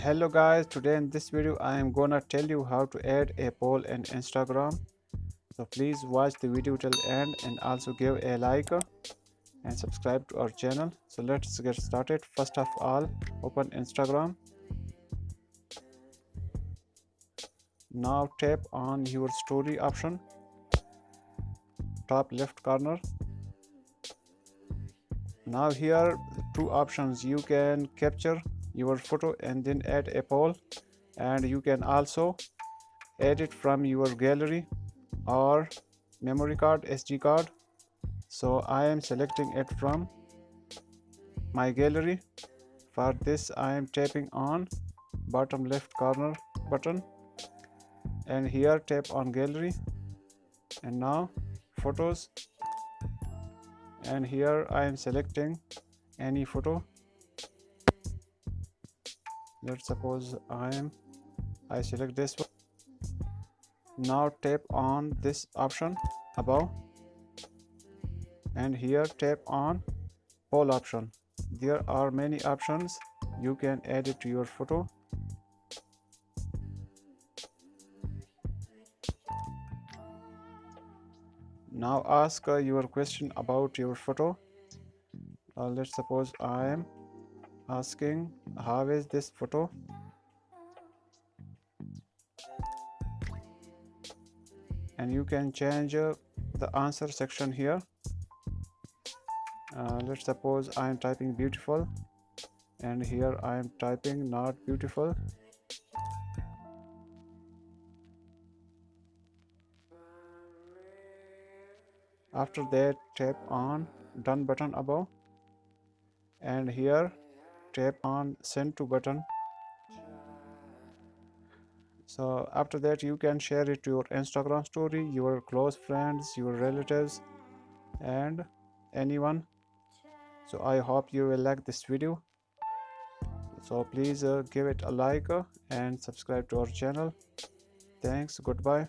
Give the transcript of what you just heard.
Hello guys, today in this video I am gonna tell you how to add a poll in Instagram. So please watch the video till the end and also give a like and subscribe to our channel. So let's get started. First of all, open Instagram. Now tap on your story option, top left corner. Now here two options, you can capture your photo and then add a poll, and you can also add it from your gallery or memory card, SD card. So I am selecting it from my gallery. For this I am tapping on bottom left corner button and here tap on gallery, and now photos, and here I am selecting any photo. Let's suppose I select this one. Now tap on this option above and here tap on poll option. There are many options, you can add it to your photo. Now ask your question about your photo. Let's suppose I am asking, how is this photo? And you can change the answer section here. Let's suppose I am typing beautiful, and here I am typing not beautiful. After that, tap on done button above and here tap on send to button. So after that you can share it to your Instagram story, your close friends, your relatives, and anyone. So I hope you will like this video. So please give it a like and subscribe to our channel. Thanks, goodbye.